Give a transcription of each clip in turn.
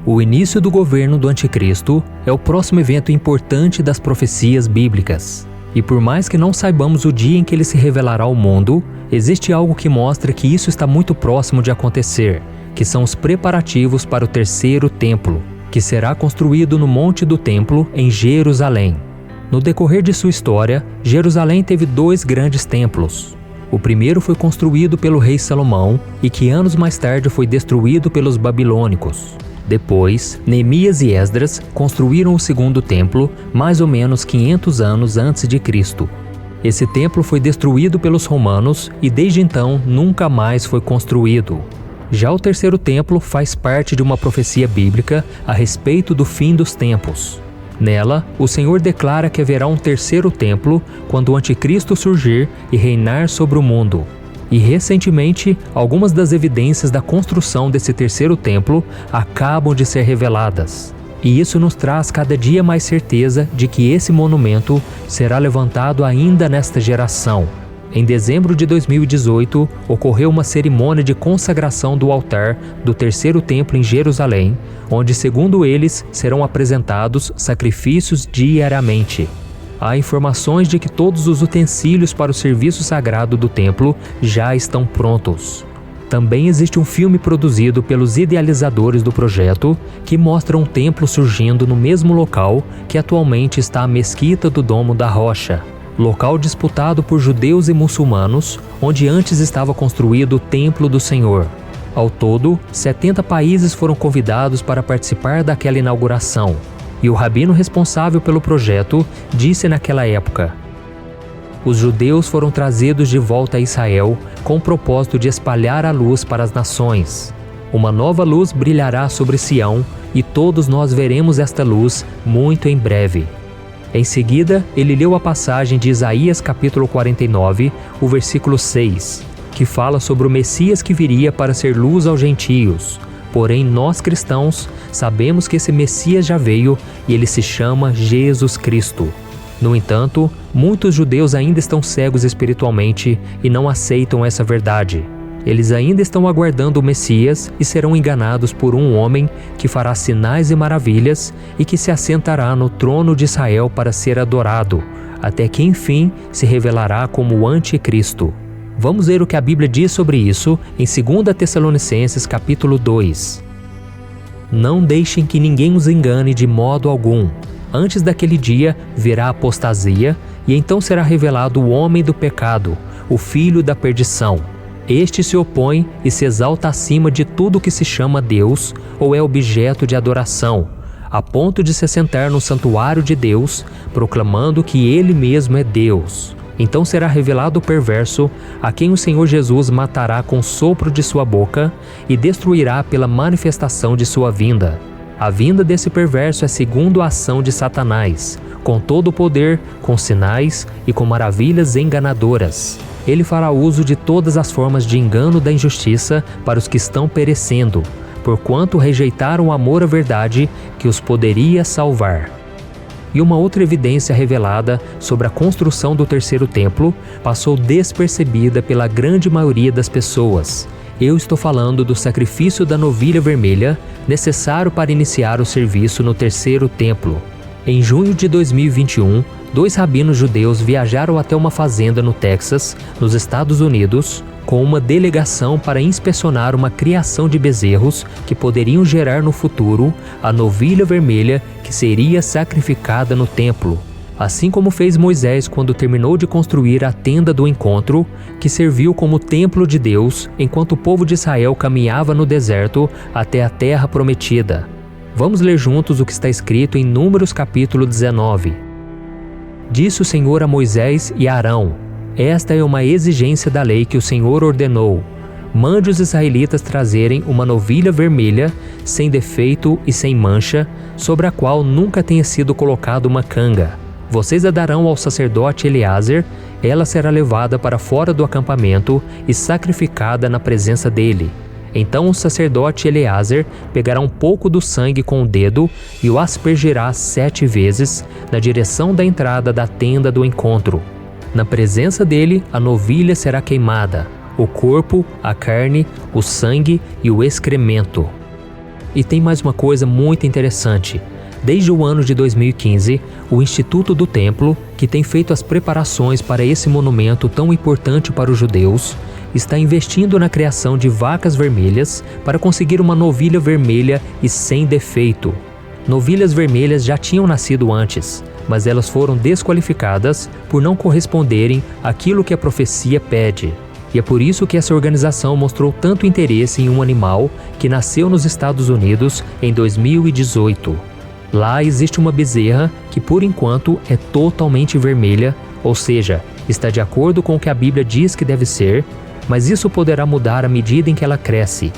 O início do governo do Anticristo é o próximo evento importante das profecias bíblicas. E por mais que não saibamos o dia em que ele se revelará ao mundo, existe algo que mostra que isso está muito próximo de acontecer, que são os preparativos para o terceiro templo, que será construído no Monte do Templo, em Jerusalém. No decorrer de sua história, Jerusalém teve 2 grandes templos. O primeiro foi construído pelo rei Salomão e que anos mais tarde foi destruído pelos babilônicos. Depois, Neemias e Esdras construíram o segundo templo, mais ou menos 500 anos antes de Cristo. Esse templo foi destruído pelos romanos e desde então nunca mais foi construído. Já o terceiro templo faz parte de uma profecia bíblica a respeito do fim dos tempos. Nela, o Senhor declara que haverá um terceiro templo quando o Anticristo surgir e reinar sobre o mundo. E recentemente, algumas das evidências da construção desse terceiro templo acabam de ser reveladas. E isso nos traz cada dia mais certeza de que esse monumento será levantado ainda nesta geração. Em dezembro de 2018, ocorreu uma cerimônia de consagração do altar do terceiro templo em Jerusalém, onde, segundo eles, serão apresentados sacrifícios diariamente. Há informações de que todos os utensílios para o serviço sagrado do templo já estão prontos. Também existe um filme produzido pelos idealizadores do projeto que mostra um templo surgindo no mesmo local que atualmente está a Mesquita do Domo da Rocha, local disputado por judeus e muçulmanos, onde antes estava construído o Templo do Senhor. Ao todo, 70 países foram convidados para participar daquela inauguração. E o rabino responsável pelo projeto disse naquela época: os judeus foram trazidos de volta a Israel com o propósito de espalhar a luz para as nações. Uma nova luz brilhará sobre Sião e todos nós veremos esta luz muito em breve. Em seguida, ele leu a passagem de Isaías capítulo 49, o versículo 6, que fala sobre o Messias que viria para ser luz aos gentios. Porém, nós cristãos sabemos que esse Messias já veio e ele se chama Jesus Cristo. No entanto, muitos judeus ainda estão cegos espiritualmente e não aceitam essa verdade. Eles ainda estão aguardando o Messias e serão enganados por um homem que fará sinais e maravilhas e que se assentará no trono de Israel para ser adorado, até que enfim se revelará como o Anticristo. Vamos ver o que a Bíblia diz sobre isso em 2 Tessalonicenses capítulo 2. Não deixem que ninguém os engane de modo algum. Antes daquele dia virá a apostasia, e então será revelado o homem do pecado, o filho da perdição. Este se opõe e se exalta acima de tudo que se chama Deus ou é objeto de adoração, a ponto de se assentar no santuário de Deus, proclamando que ele mesmo é Deus. Então será revelado o perverso, a quem o Senhor Jesus matará com o sopro de sua boca e destruirá pela manifestação de sua vinda. A vinda desse perverso é segundo a ação de Satanás, com todo o poder, com sinais e com maravilhas enganadoras. Ele fará uso de todas as formas de engano da injustiça para os que estão perecendo, porquanto rejeitaram o amor à verdade que os poderia salvar. E uma outra evidência revelada sobre a construção do terceiro templo passou despercebida pela grande maioria das pessoas. Eu estou falando do sacrifício da novilha vermelha necessário para iniciar o serviço no terceiro templo. Em junho de 2021, 2 rabinos judeus viajaram até uma fazenda no Texas, nos Estados Unidos, com uma delegação para inspecionar uma criação de bezerros que poderiam gerar no futuro a novilha vermelha que seria sacrificada no templo. Assim como fez Moisés quando terminou de construir a tenda do encontro, que serviu como templo de Deus enquanto o povo de Israel caminhava no deserto até a terra prometida. Vamos ler juntos o que está escrito em Números capítulo 19. Disse o Senhor a Moisés e a Arão: esta é uma exigência da lei que o Senhor ordenou. Mande os israelitas trazerem uma novilha vermelha, sem defeito e sem mancha, sobre a qual nunca tenha sido colocada uma canga. Vocês a darão ao sacerdote Eleazer, ela será levada para fora do acampamento e sacrificada na presença dele. Então o sacerdote Eleazer pegará um pouco do sangue com o dedo e o aspergirá 7 vezes na direção da entrada da tenda do encontro. Na presença dele, a novilha será queimada, o corpo, a carne, o sangue e o excremento. e tem mais uma coisa muito interessante. Desde o ano de 2015, o Instituto do Templo, que tem feito as preparações para esse monumento tão importante para os judeus, está investindo na criação de vacas vermelhas para conseguir uma novilha vermelha e sem defeito. Novilhas vermelhas já tinham nascido antes, mas elas foram desqualificadas por não corresponderem àquilo que a profecia pede. E é por isso que essa organização mostrou tanto interesse em um animal que nasceu nos Estados Unidos em 2018. Lá existe uma bezerra que, por enquanto, é totalmente vermelha, ou seja, está de acordo com o que a Bíblia diz que deve ser, mas isso poderá mudar à medida em que ela cresce.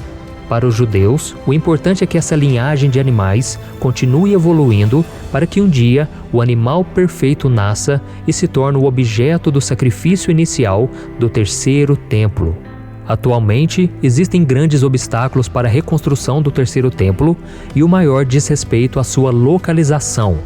Para os judeus, o importante é que essa linhagem de animais continue evoluindo para que um dia o animal perfeito nasça e se torne o objeto do sacrifício inicial do terceiro templo. Atualmente, existem grandes obstáculos para a reconstrução do terceiro templo e o maior diz respeito à sua localização.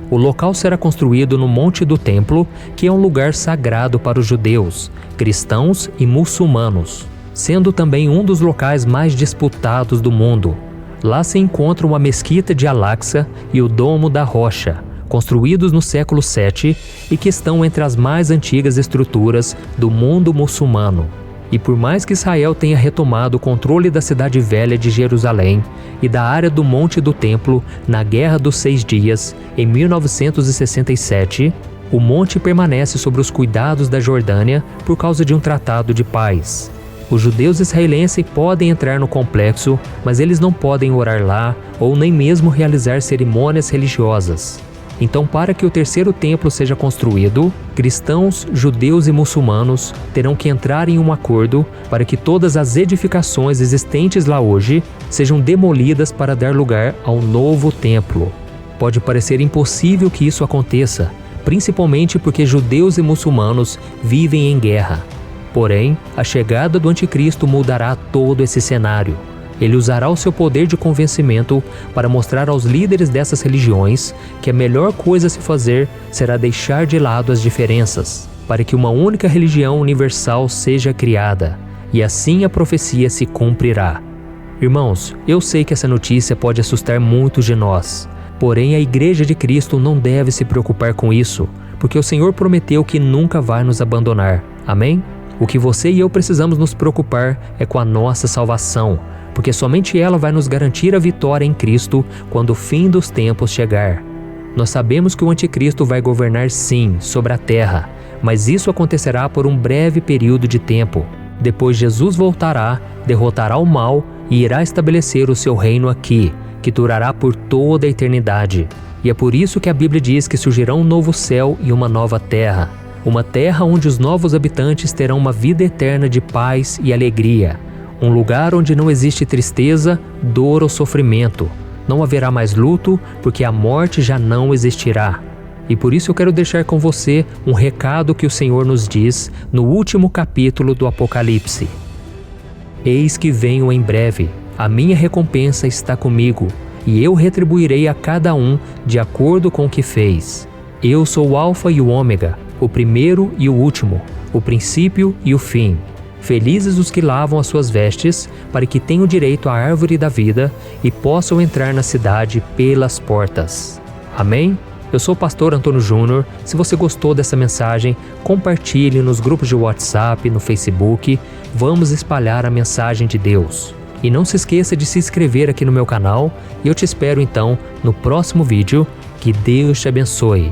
O local será construído no Monte do Templo, que é um lugar sagrado para os judeus, cristãos e muçulmanos, sendo também um dos locais mais disputados do mundo. Lá se encontram a Mesquita de Al-Aqsa e o Domo da Rocha, construídos no século VII e que estão entre as mais antigas estruturas do mundo muçulmano. E por mais que Israel tenha retomado o controle da cidade velha de Jerusalém e da área do Monte do Templo na Guerra dos 6 Dias, em 1967, o monte permanece sob os cuidados da Jordânia por causa de um tratado de paz. Os judeus israelenses podem entrar no complexo, mas eles não podem orar lá ou nem mesmo realizar cerimônias religiosas. Então, para que o terceiro templo seja construído, cristãos, judeus e muçulmanos terão que entrar em um acordo para que todas as edificações existentes lá hoje sejam demolidas para dar lugar ao novo templo. Pode parecer impossível que isso aconteça, principalmente porque judeus e muçulmanos vivem em guerra. Porém, a chegada do anticristo mudará todo esse cenário. Ele usará o seu poder de convencimento para mostrar aos líderes dessas religiões que a melhor coisa a se fazer será deixar de lado as diferenças, para que uma única religião universal seja criada, e assim a profecia se cumprirá. Irmãos, eu sei que essa notícia pode assustar muitos de nós, porém a Igreja de Cristo não deve se preocupar com isso, porque o Senhor prometeu que nunca vai nos abandonar. Amém? O que você e eu precisamos nos preocupar é com a nossa salvação, porque somente ela vai nos garantir a vitória em Cristo quando o fim dos tempos chegar. Nós sabemos que o anticristo vai governar sim sobre a terra, mas isso acontecerá por um breve período de tempo. Depois Jesus voltará, derrotará o mal e irá estabelecer o seu reino aqui, que durará por toda a eternidade. E é por isso que a Bíblia diz que surgirá um novo céu e uma nova terra. Uma terra onde os novos habitantes terão uma vida eterna de paz e alegria. Um lugar onde não existe tristeza, dor ou sofrimento. Não haverá mais luto, porque a morte já não existirá. E por isso eu quero deixar com você um recado que o Senhor nos diz no último capítulo do Apocalipse. Eis que venho em breve, a minha recompensa está comigo, e eu retribuirei a cada um de acordo com o que fez. Eu sou o Alfa e o Ômega, o primeiro e o último, o princípio e o fim. Felizes os que lavam as suas vestes, para que tenham direito à árvore da vida e possam entrar na cidade pelas portas. Amém? Eu sou o pastor Antônio Júnior. Se você gostou dessa mensagem, compartilhe nos grupos de WhatsApp, no Facebook. Vamos espalhar a mensagem de Deus. E não se esqueça de se inscrever aqui no meu canal. E eu te espero então no próximo vídeo. Que Deus te abençoe.